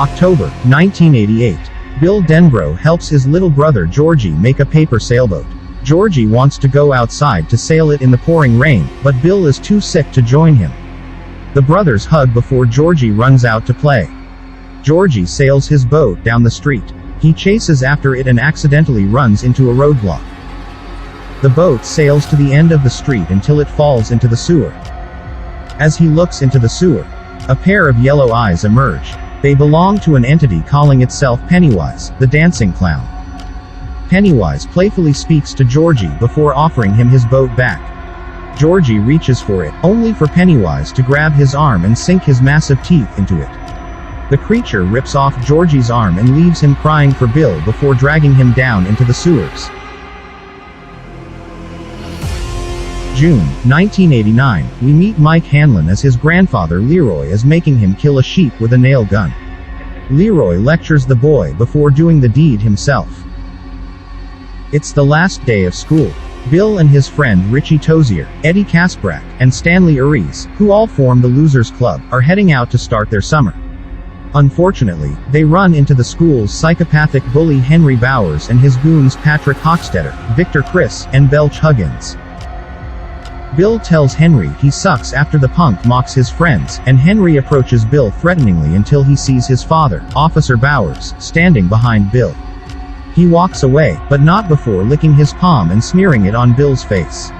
October, 1988. Bill Denbrough helps his little brother Georgie make a paper sailboat. Georgie wants to go outside to sail it in the pouring rain, but Bill is too sick to join him. The brothers hug before Georgie runs out to play. Georgie sails his boat down the street. He chases after it and accidentally runs into a roadblock. The boat sails to the end of the street until it falls into the sewer. As he looks into the sewer, a pair of yellow eyes emerge. They belong to an entity calling itself Pennywise, the dancing clown. Pennywise playfully speaks to Georgie before offering him his boat back. Georgie reaches for it, only for Pennywise to grab his arm and sink his massive teeth into it. The creature rips off Georgie's arm and leaves him crying for Bill before dragging him down into the sewers. June, 1989, we meet Mike Hanlon as his grandfather Leroy is making him kill a sheep with a nail gun. Leroy lectures the boy before doing the deed himself. It's the last day of school. Bill and his friend Richie Tozier, Eddie Kasprak, and Stanley Uriz, who all form the Losers Club, are heading out to start their summer. Unfortunately, they run into the school's psychopathic bully Henry Bowers and his goons Patrick Hochstetter, Victor Chris, and Belch Huggins. Bill tells Henry he sucks after the punk mocks his friends, and Henry approaches Bill threateningly until he sees his father, Officer Bowers, standing behind Bill. He walks away, but not before licking his palm and smearing it on Bill's face.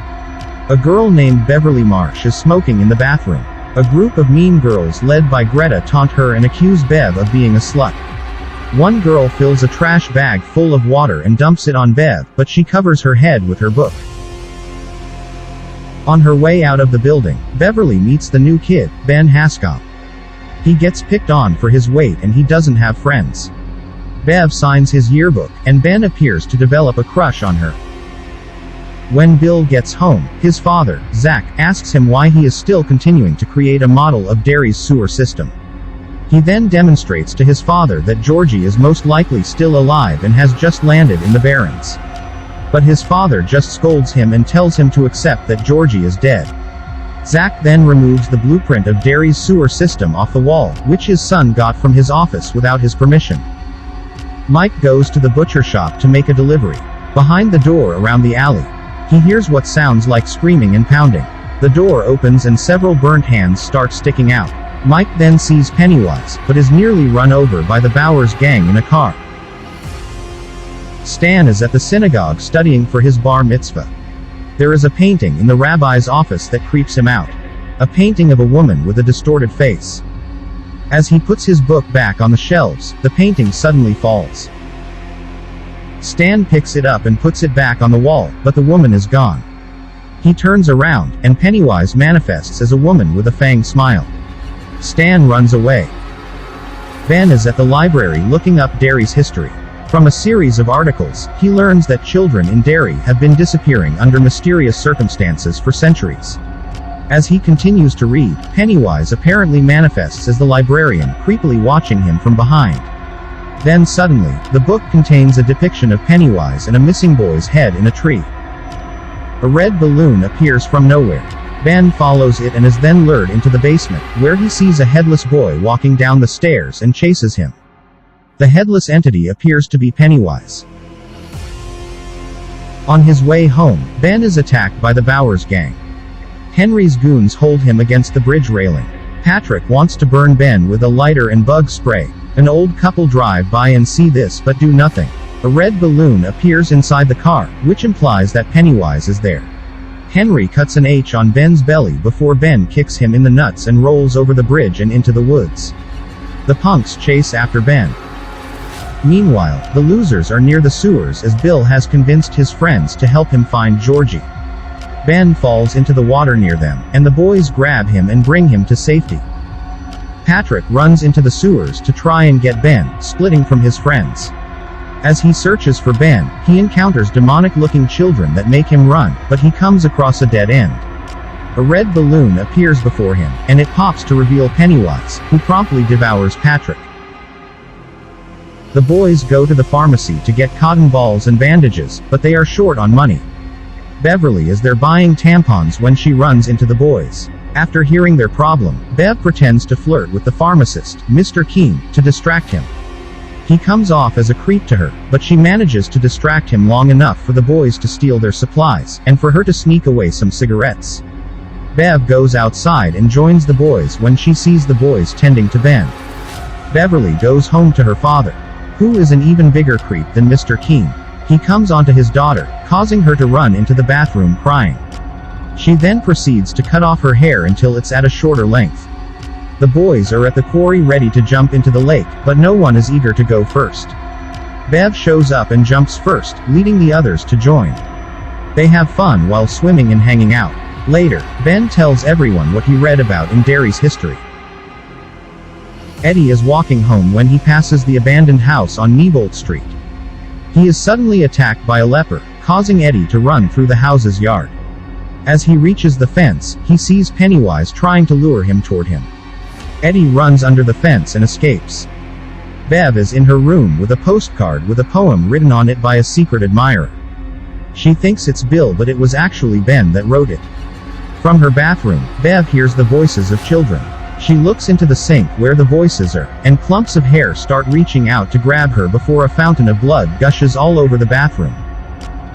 A girl named Beverly Marsh is smoking in the bathroom. A group of mean girls led by Greta taunt her and accuse Bev of being a slut. One girl fills a trash bag full of water and dumps it on Bev, but she covers her head with her book. On her way out of the building, Beverly meets the new kid, Ben Haskell. He gets picked on for his weight and he doesn't have friends. Bev signs his yearbook, and Ben appears to develop a crush on her. When Bill gets home, his father, Zach, asks him why he is still continuing to create a model of Derry's sewer system. He then demonstrates to his father that Georgie is most likely still alive and has just landed in the Barrens. But his father just scolds him and tells him to accept that Georgie is dead. Zach then removes the blueprint of Derry's sewer system off the wall, which his son got from his office without his permission. Mike goes to the butcher shop to make a delivery. Behind the door around the alley, he hears what sounds like screaming and pounding. The door opens and several burnt hands start sticking out. Mike then sees Pennywise, but is nearly run over by the Bowers gang in a car. Stan is at the synagogue studying for his bar mitzvah. There is a painting in the rabbi's office that creeps him out. A painting of a woman with a distorted face. As he puts his book back on the shelves, the painting suddenly falls. Stan picks it up and puts it back on the wall, but the woman is gone. He turns around, and Pennywise manifests as a woman with a fang smile. Stan runs away. Ben is at the library looking up Derry's history. From a series of articles, he learns that children in Derry have been disappearing under mysterious circumstances for centuries. As he continues to read, Pennywise apparently manifests as the librarian, creepily watching him from behind. Then suddenly, the book contains a depiction of Pennywise and a missing boy's head in a tree. A red balloon appears from nowhere. Ben follows it and is then lured into the basement, where he sees a headless boy walking down the stairs and chases him. The headless entity appears to be Pennywise. On his way home, Ben is attacked by the Bowers gang. Henry's goons hold him against the bridge railing. Patrick wants to burn Ben with a lighter and bug spray. An old couple drive by and see this but do nothing. A red balloon appears inside the car, which implies that Pennywise is there. Henry cuts an H on Ben's belly before Ben kicks him in the nuts and rolls over the bridge and into the woods. The punks chase after Ben. Meanwhile, the losers are near the sewers as Bill has convinced his friends to help him find Georgie. Ben falls into the water near them, and the boys grab him and bring him to safety. Patrick runs into the sewers to try and get Ben, splitting from his friends. As he searches for Ben, he encounters demonic-looking children that make him run, but he comes across a dead end. A red balloon appears before him, and it pops to reveal Pennywise, who promptly devours Patrick. The boys go to the pharmacy to get cotton balls and bandages, but they are short on money. Beverly is there buying tampons when she runs into the boys. After hearing their problem, Bev pretends to flirt with the pharmacist, Mr. Keene, to distract him. He comes off as a creep to her, but she manages to distract him long enough for the boys to steal their supplies, and for her to sneak away some cigarettes. Bev goes outside and joins the boys when she sees the boys tending to Ben. Beverly goes home to her father, who is an even bigger creep than Mr. Keene. He comes onto his daughter, causing her to run into the bathroom crying. She then proceeds to cut off her hair until it's at a shorter length. The boys are at the quarry ready to jump into the lake, but no one is eager to go first. Bev shows up and jumps first, leading the others to join. They have fun while swimming and hanging out. Later, Ben tells everyone what he read about in Derry's history. Eddie is walking home when he passes the abandoned house on Neibolt Street. He is suddenly attacked by a leper, causing Eddie to run through the house's yard. As he reaches the fence, he sees Pennywise trying to lure him toward him. Eddie runs under the fence and escapes. Bev is in her room with a postcard with a poem written on it by a secret admirer. She thinks it's Bill, but it was actually Ben that wrote it. From her bathroom, Bev hears the voices of children. She looks into the sink where the voices are, and clumps of hair start reaching out to grab her before a fountain of blood gushes all over the bathroom.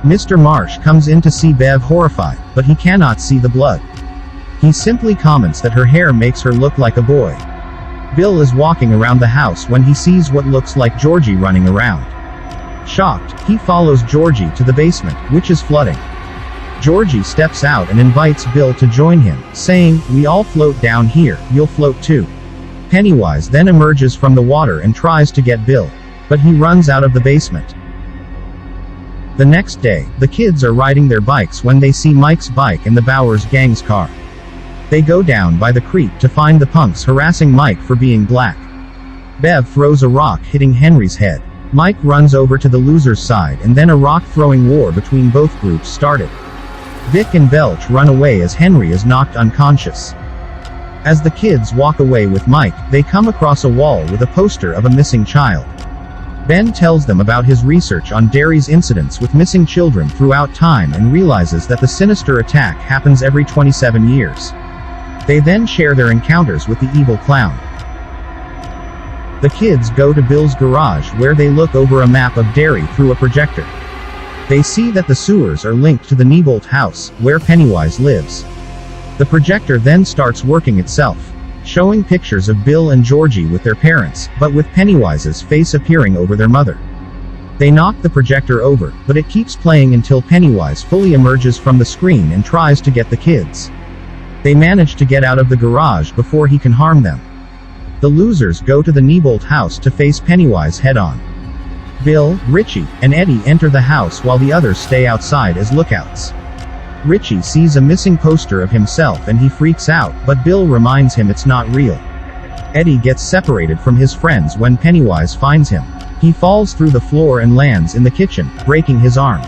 Mr. Marsh comes in to see Bev horrified, but he cannot see the blood. He simply comments that her hair makes her look like a boy. Bill is walking around the house when he sees what looks like Georgie running around. Shocked, he follows Georgie to the basement, which is flooding. Georgie steps out and invites Bill to join him, saying, "We all float down here, you'll float too." Pennywise then emerges from the water and tries to get Bill, but he runs out of the basement. The next day, the kids are riding their bikes when they see Mike's bike and the Bowers gang's car. They go down by the creek to find the punks harassing Mike for being black. Bev throws a rock hitting Henry's head. Mike runs over to the loser's side and then a rock-throwing war between both groups started. Vic and Belch run away as Henry is knocked unconscious. As the kids walk away with Mike, they come across a wall with a poster of a missing child. Ben tells them about his research on Derry's incidents with missing children throughout time and realizes that the sinister attack happens every 27 years. They then share their encounters with the evil clown. The kids go to Bill's garage where they look over a map of Derry through a projector. They see that the sewers are linked to the Neibolt house, where Pennywise lives. The projector then starts working itself, showing pictures of Bill and Georgie with their parents, but with Pennywise's face appearing over their mother. They knock the projector over, but it keeps playing until Pennywise fully emerges from the screen and tries to get the kids. They manage to get out of the garage before he can harm them. The losers go to the Neibolt house to face Pennywise head-on. Bill, Richie, and Eddie enter the house while the others stay outside as lookouts. Richie sees a missing poster of himself and he freaks out, but Bill reminds him it's not real. Eddie gets separated from his friends when Pennywise finds him. He falls through the floor and lands in the kitchen, breaking his arm.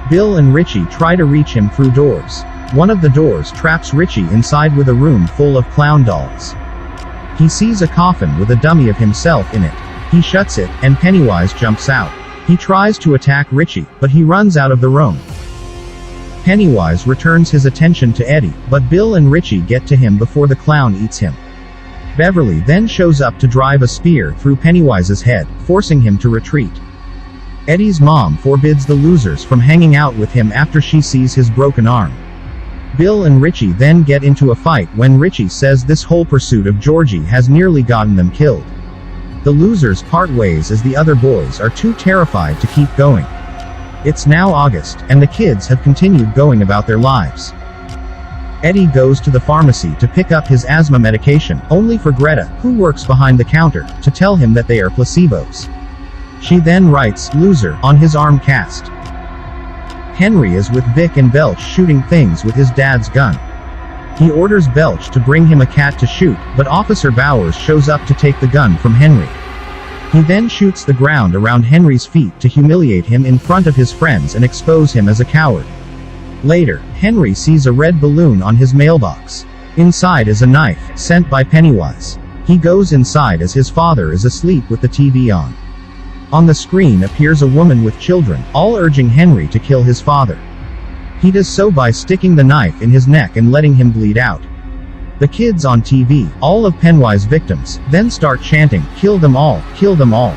Bill and Richie try to reach him through doors. One of the doors traps Richie inside with a room full of clown dolls. He sees a coffin with a dummy of himself in it. He shuts it, and Pennywise jumps out. He tries to attack Richie, but he runs out of the room. Pennywise returns his attention to Eddie, but Bill and Richie get to him before the clown eats him. Beverly then shows up to drive a spear through Pennywise's head, forcing him to retreat. Eddie's mom forbids the losers from hanging out with him after she sees his broken arm. Bill and Richie then get into a fight when Richie says this whole pursuit of Georgie has nearly gotten them killed. The losers part ways as the other boys are too terrified to keep going. It's now August, and the kids have continued going about their lives. Eddie goes to the pharmacy to pick up his asthma medication, only for Greta, who works behind the counter, to tell him that they are placebos. She then writes, "loser," on his arm cast. Henry is with Vic and Belch shooting things with his dad's gun. He orders Belch to bring him a cat to shoot, but Officer Bowers shows up to take the gun from Henry. He then shoots the ground around Henry's feet to humiliate him in front of his friends and expose him as a coward. Later, Henry sees a red balloon on his mailbox. Inside is a knife, sent by Pennywise. He goes inside as his father is asleep with the TV on. On the screen appears a woman with children, all urging Henry to kill his father. He does so by sticking the knife in his neck and letting him bleed out. The kids on TV, all of Pennywise victims, then start chanting, "Kill them all, kill them all."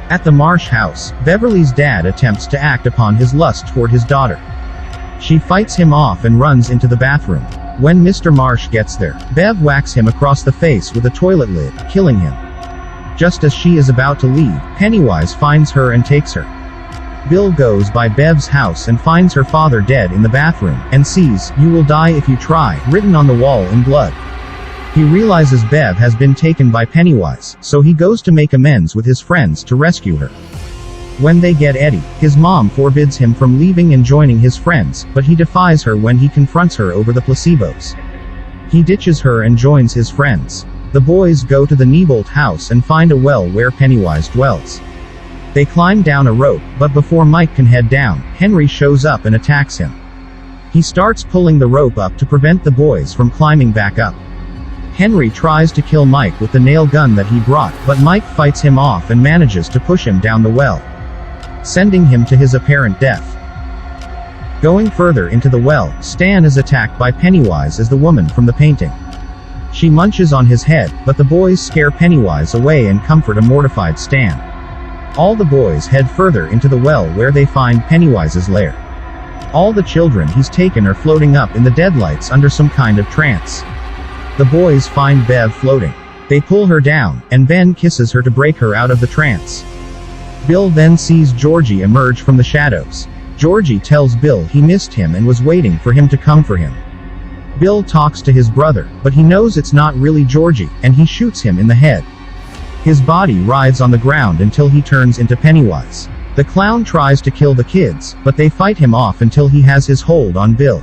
At the Marsh house, Beverly's dad attempts to act upon his lust toward his daughter. She fights him off and runs into the bathroom. When Mr. Marsh gets there, Bev whacks him across the face with a toilet lid, killing him. Just as she is about to leave, Pennywise finds her and takes her. Bill goes by Bev's house and finds her father dead in the bathroom, and sees, "You will die if you try," written on the wall in blood. He realizes Bev has been taken by Pennywise, so he goes to make amends with his friends to rescue her. When they get Eddie, his mom forbids him from leaving and joining his friends, but he defies her when he confronts her over the placebos. He ditches her and joins his friends. The boys go to the Neibolt house and find a well where Pennywise dwells. They climb down a rope, but before Mike can head down, Henry shows up and attacks him. He starts pulling the rope up to prevent the boys from climbing back up. Henry tries to kill Mike with the nail gun that he brought, but Mike fights him off and manages to push him down the well, sending him to his apparent death. Going further into the well, Stan is attacked by Pennywise as the woman from the painting. She munches on his head, but the boys scare Pennywise away and comfort a mortified Stan. All the boys head further into the well where they find Pennywise's lair. All the children he's taken are floating up in the deadlights under some kind of trance. The boys find Bev floating. They pull her down, and Ben kisses her to break her out of the trance. Bill then sees Georgie emerge from the shadows. Georgie tells Bill he missed him and was waiting for him to come for him. Bill talks to his brother, but he knows it's not really Georgie, and he shoots him in the head. His body writhes on the ground until he turns into Pennywise. The clown tries to kill the kids, but they fight him off until he has his hold on Bill.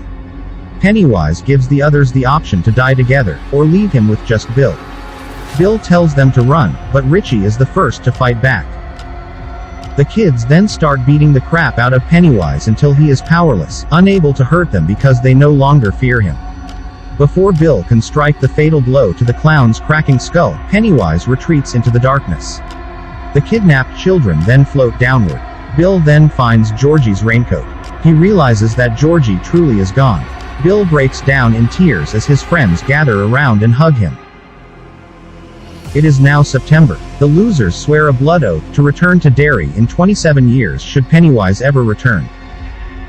Pennywise gives the others the option to die together, or leave him with just Bill. Bill tells them to run, but Richie is the first to fight back. The kids then start beating the crap out of Pennywise until he is powerless, unable to hurt them because they no longer fear him. Before Bill can strike the fatal blow to the clown's cracking skull, Pennywise retreats into the darkness. The kidnapped children then float downward. Bill then finds Georgie's raincoat. He realizes that Georgie truly is gone. Bill breaks down in tears as his friends gather around and hug him. It is now September. The losers swear a blood oath to return to Derry in 27 years should Pennywise ever return.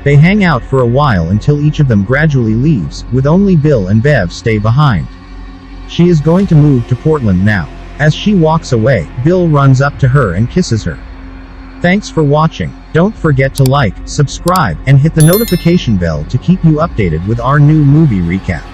They hang out for a while until each of them gradually leaves, with only Bill and Bev stay behind. She is going to move to Portland now. As she walks away, Bill runs up to her and kisses her. Thanks for watching. Don't forget to like, subscribe, and hit the notification bell to keep you updated with our new movie recap.